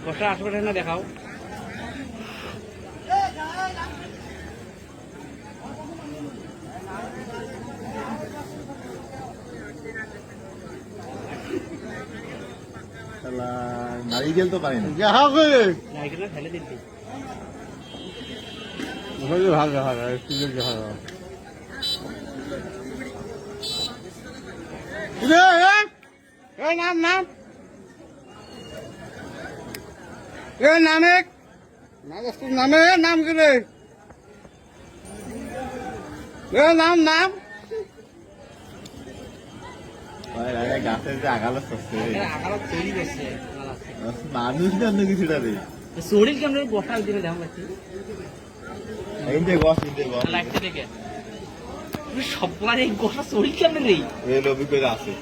গোটা আশেপাশে না দেখাও। নারিকেল তো পারি না, নারকেলটা ফেলে দিবি। ভালো ভালো ভালো নাম নাম নামে নামে নাম গেলে নাম নাম গাছের যে আগালো আকার তৈরি করছে মানুষ না অন্য কিছুটা রে শরীর কেমন গোটা দিনে দাম পাচ্ছি এই যে গছ নিতে গছ লাগতে দেখে সব মানে গোটা শরীর কেমন রে এই অভিজ্ঞতা আছে।